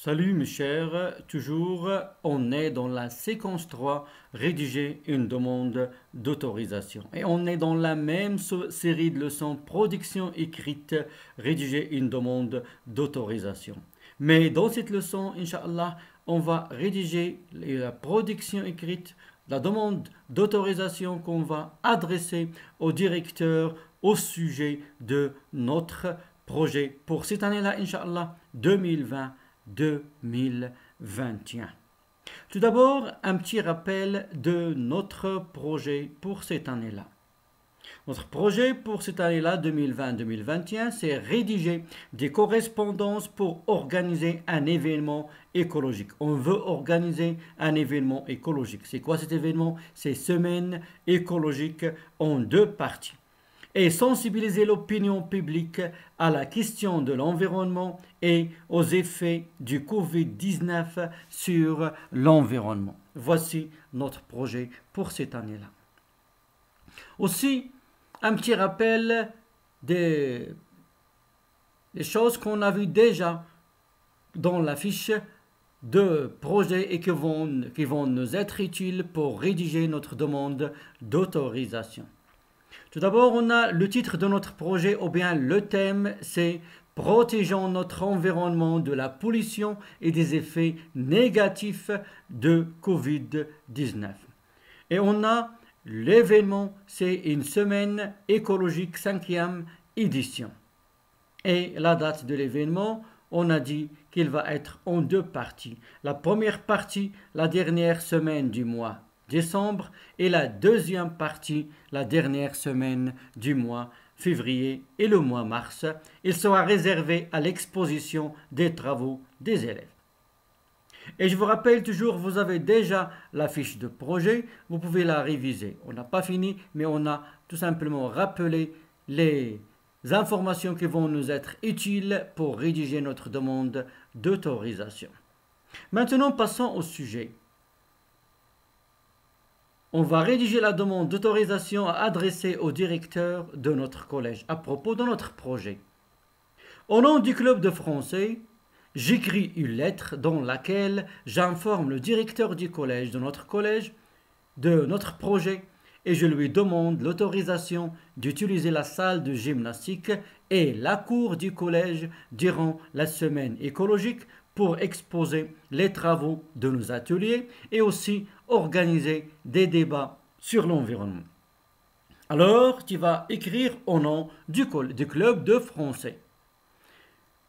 Salut mes chers, toujours on est dans la séquence 3, rédiger une demande d'autorisation. Et on est dans la même série de leçons, production écrite, rédiger une demande d'autorisation. Mais dans cette leçon, Inch'Allah, on va rédiger la production écrite, la demande d'autorisation qu'on va adresser au directeur au sujet de notre projet pour cette année-là, Inch'Allah, 2020-2021. Tout d'abord, un petit rappel de notre projet pour cette année-là. Notre projet pour cette année-là, 2020-2021, c'est rédiger des correspondances pour organiser un événement écologique. On veut organiser un événement écologique. C'est quoi cet événement? C'est Semaine écologique en 2 parties. Et sensibiliser l'opinion publique à la question de l'environnement et aux effets du Covid-19 sur l'environnement. Voici notre projet pour cette année-là. Aussi, un petit rappel des choses qu'on a vues déjà dans la fiche de projet et qui vont nous être utiles pour rédiger notre demande d'autorisation. Tout d'abord, on a le titre de notre projet, ou bien le thème, c'est Protégeons notre environnement de la pollution et des effets négatifs de Covid-19. Et on a l'événement, c'est une semaine écologique 5e édition. Et la date de l'événement, on a dit qu'il va être en 2 parties. La première partie, la dernière semaine du mois décembre, et la deuxième partie, la dernière semaine du mois février et le mois mars. Il sera réservé à l'exposition des travaux des élèves. Et je vous rappelle toujours, vous avez déjà la fiche de projet, vous pouvez la réviser. On n'a pas fini, mais on a tout simplement rappelé les informations qui vont nous être utiles pour rédiger notre demande d'autorisation. Maintenant, passons au sujet. On va rédiger la demande d'autorisation à adresser au directeur de notre collège à propos de notre projet. Au nom du club de français, j'écris une lettre dans laquelle j'informe le directeur du collège, de notre projet, et je lui demande l'autorisation d'utiliser la salle de gymnastique et la cour du collège durant la semaine écologique pour exposer les travaux de nos ateliers et aussi organiser des débats sur l'environnement. Alors, tu vas écrire au nom du club de français.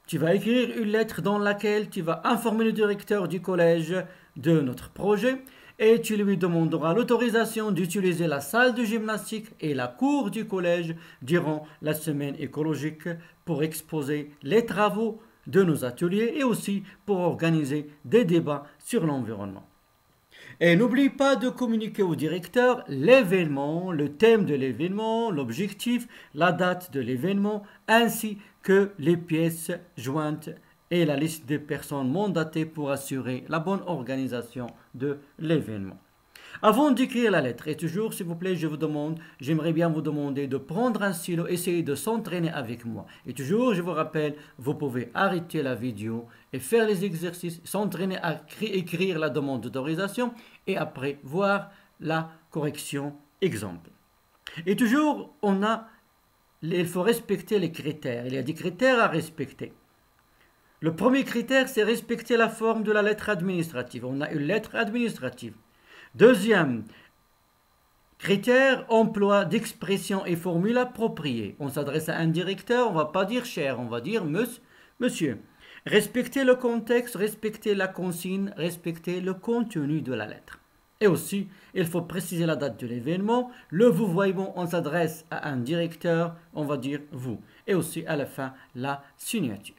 Tu vas écrire une lettre dans laquelle tu vas informer le directeur du collège de notre projet et tu lui demanderas l'autorisation d'utiliser la salle de gymnastique et la cour du collège durant la semaine écologique pour exposer les travaux de nos ateliers et aussi pour organiser des débats sur l'environnement. Et n'oublie pas de communiquer au directeur l'événement, le thème de l'événement, l'objectif, la date de l'événement, ainsi que les pièces jointes et la liste des personnes mandatées pour assurer la bonne organisation de l'événement. Avant d'écrire la lettre, et toujours s'il vous plaît, j'aimerais bien vous demander de prendre un stylo, essayer de s'entraîner avec moi. Et toujours, je vous rappelle, vous pouvez arrêter la vidéo et faire les exercices, s'entraîner à écrire la demande d'autorisation et après voir la correction exemple. Et toujours, il faut respecter les critères. Il y a des critères à respecter. Le premier critère, c'est respecter la forme de la lettre administrative. On a une lettre administrative. Deuxième critère, emploi d'expression et formule appropriée. On s'adresse à un directeur, on ne va pas dire cher, on va dire monsieur. Respecter le contexte, respecter la consigne, respecter le contenu de la lettre. Et aussi, il faut préciser la date de l'événement. Le vouvoiement, on s'adresse à un directeur, on va dire vous. Et aussi, à la fin, la signature.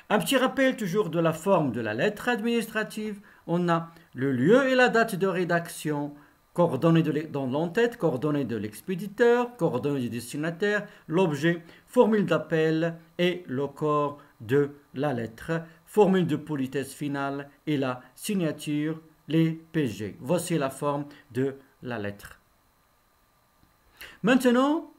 Un petit rappel toujours de la forme de la lettre administrative. On a le lieu et la date de rédaction, coordonnées dans l'entête, coordonnées de l'expéditeur, coordonnées du destinataire, l'objet, formule d'appel et le corps de la lettre, formule de politesse finale et la signature, les PG. Voici la forme de la lettre. Maintenant,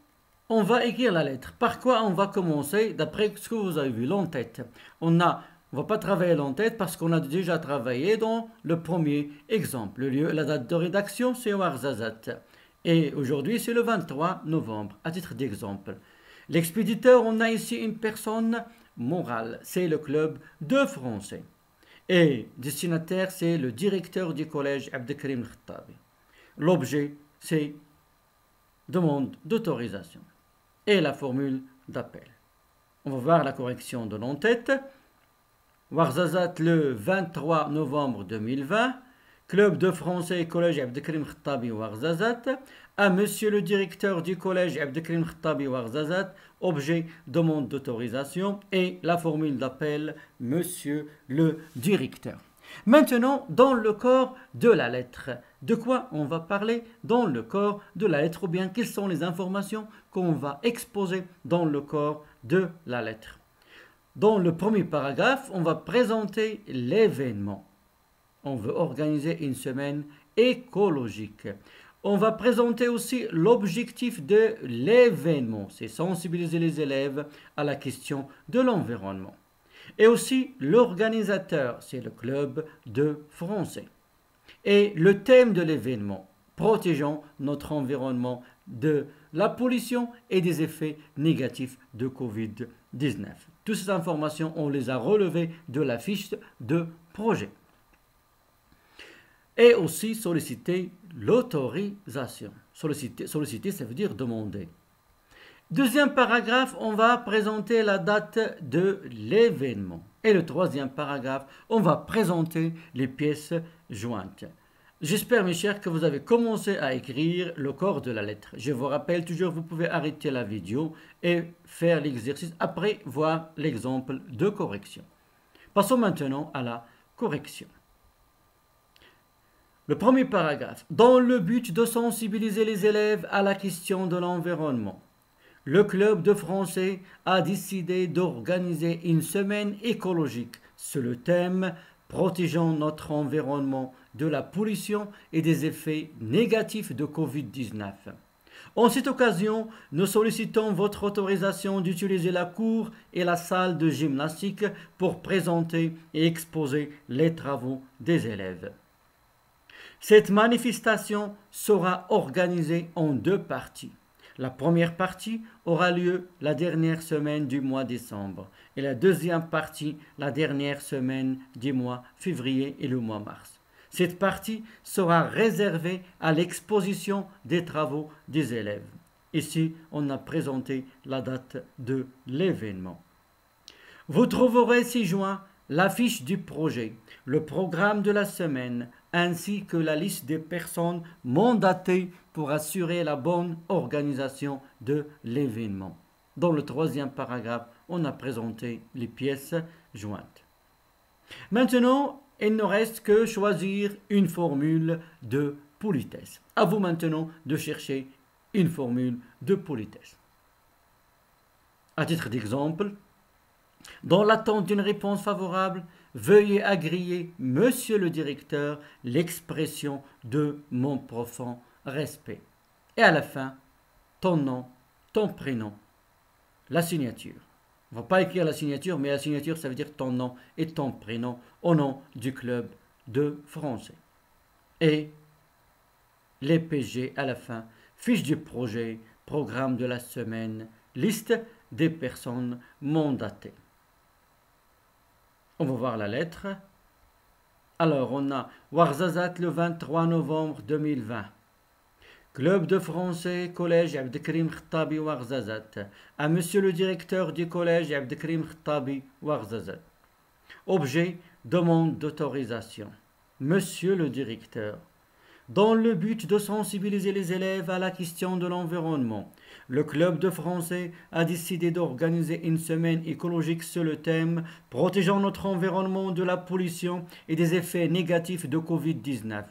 on va écrire la lettre. Par quoi on va commencer? D'après ce que vous avez vu, l'entête. On a On ne va pas travailler l'en-tête parce qu'on a déjà travaillé dans le premier exemple. Le lieu, la date de rédaction, c'est Ouarzazate. Et aujourd'hui, c'est le 23 novembre, à titre d'exemple. L'expéditeur, on a ici une personne morale, c'est le club de français. Et destinataire, c'est le directeur du collège Abdelkrim Khattabi. L'objet, c'est demande d'autorisation. Et la formule d'appel. On va voir la correction de l'en-tête. Ouarzazate le 23 novembre 2020. Club de français collège Abdelkrim Khattabi Ouarzazate. À monsieur le directeur du collège Abdelkrim Khattabi Ouarzazate. Objet demande d'autorisation. Et la formule d'appel monsieur le directeur. Maintenant, dans le corps de la lettre, de quoi on va parler dans le corps de la lettre ou bien quelles sont les informations qu'on va exposer dans le corps de la lettre. Dans le premier paragraphe, on va présenter l'événement. On veut organiser une semaine écologique. On va présenter aussi l'objectif de l'événement, c'est sensibiliser les élèves à la question de l'environnement. Et aussi l'organisateur, c'est le club de français. Et le thème de l'événement, protégeons notre environnement de la pollution et des effets négatifs de Covid-19. Toutes ces informations, on les a relevées de la fiche de projet. Et aussi solliciter l'autorisation. Solliciter, ça veut dire demander. Deuxième paragraphe, on va présenter la date de l'événement. Et le troisième paragraphe, on va présenter les pièces jointes. J'espère, mes chers, que vous avez commencé à écrire le corps de la lettre. Je vous rappelle toujours, vous pouvez arrêter la vidéo et faire l'exercice après voir l'exemple de correction. Passons maintenant à la correction. Le premier paragraphe. Dans le but de sensibiliser les élèves à la question de l'environnement, le club de français a décidé d'organiser une semaine écologique sur le thème « Protégeons notre environnement de la pollution et des effets négatifs de Covid-19 ». En cette occasion, nous sollicitons votre autorisation d'utiliser la cour et la salle de gymnastique pour présenter et exposer les travaux des élèves. Cette manifestation sera organisée en deux parties. La première partie aura lieu la dernière semaine du mois décembre et la deuxième partie la dernière semaine du mois février et le mois mars. Cette partie sera réservée à l'exposition des travaux des élèves. Ici, on a présenté la date de l'événement. Vous trouverez ci-joint l'affiche du projet, le programme de la semaine, ainsi que la liste des personnes mandatées pour assurer la bonne organisation de l'événement. Dans le troisième paragraphe, on a présenté les pièces jointes. Maintenant, il ne reste que choisir une formule de politesse. À vous maintenant de chercher une formule de politesse. À titre d'exemple, dans l'attente d'une réponse favorable, veuillez agréer, monsieur le directeur, l'expression de mon profond respect. Et à la fin, ton nom, ton prénom, la signature. On ne va pas écrire la signature, mais la signature, ça veut dire ton nom et ton prénom au nom du club de français. Et les PG à la fin, fiche du projet, programme de la semaine, liste des personnes mandatées. On va voir la lettre. Alors, on a Ouarzazate le 23 novembre 2020. Club de français, collège Abdelkrim Khattabi Ouarzazate. À monsieur le directeur du collège Abdelkrim Khattabi Ouarzazate. Objet, demande d'autorisation. Monsieur le directeur, dans le but de sensibiliser les élèves à la question de l'environnement, le club de français a décidé d'organiser une semaine écologique sur le thème « Protégeons notre environnement de la pollution et des effets négatifs de Covid-19 ».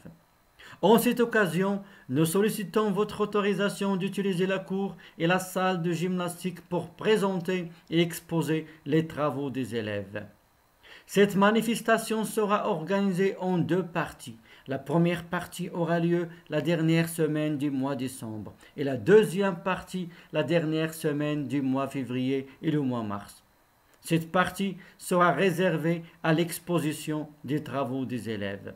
En cette occasion, nous sollicitons votre autorisation d'utiliser la cour et la salle de gymnastique pour présenter et exposer les travaux des élèves. Cette manifestation sera organisée en deux parties. La première partie aura lieu la dernière semaine du mois décembre et la deuxième partie la dernière semaine du mois février et le mois mars. Cette partie sera réservée à l'exposition des travaux des élèves.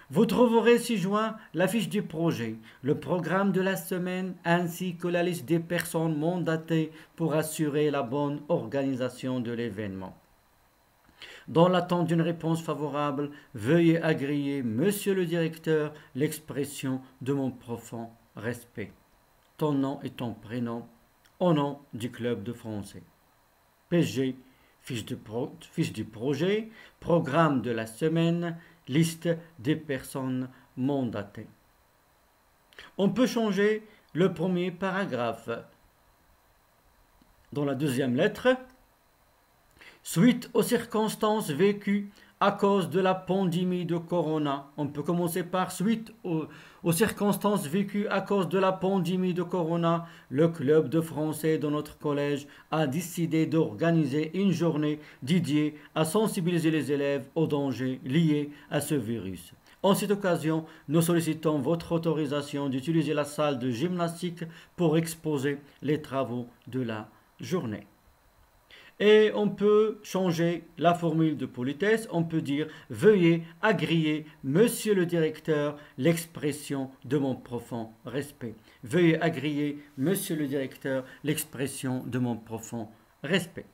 Vous trouverez ci-joint la fiche du projet, le programme de la semaine ainsi que la liste des personnes mandatées pour assurer la bonne organisation de l'événement. Dans l'attente d'une réponse favorable, veuillez agréer, Monsieur le Directeur, l'expression de mon profond respect. Ton nom et ton prénom, au nom du Club de français. PG, fiche du projet, programme de la semaine, liste des personnes mandatées. On peut changer le premier paragraphe. Dans la deuxième lettre, suite aux circonstances vécues à cause de la pandémie de Corona. On peut commencer par suite aux circonstances vécues à cause de la pandémie de Corona. Le club de français de notre collège a décidé d'organiser une journée dédiée à sensibiliser les élèves aux dangers liés à ce virus. En cette occasion, nous sollicitons votre autorisation d'utiliser la salle de gymnastique pour exposer les travaux de la journée. Et on peut changer la formule de politesse, on peut dire « Veuillez agréer, Monsieur le Directeur, l'expression de mon profond respect ». Veuillez agréer, Monsieur le Directeur, l'expression de mon profond respect.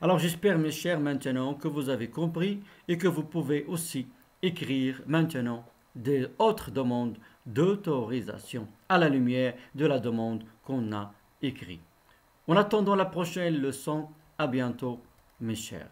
Alors j'espère, mes chers, maintenant que vous avez compris et que vous pouvez aussi écrire maintenant des autres demandes d'autorisation à la lumière de la demande qu'on a écrite. En attendant la prochaine leçon, à bientôt, mes chers.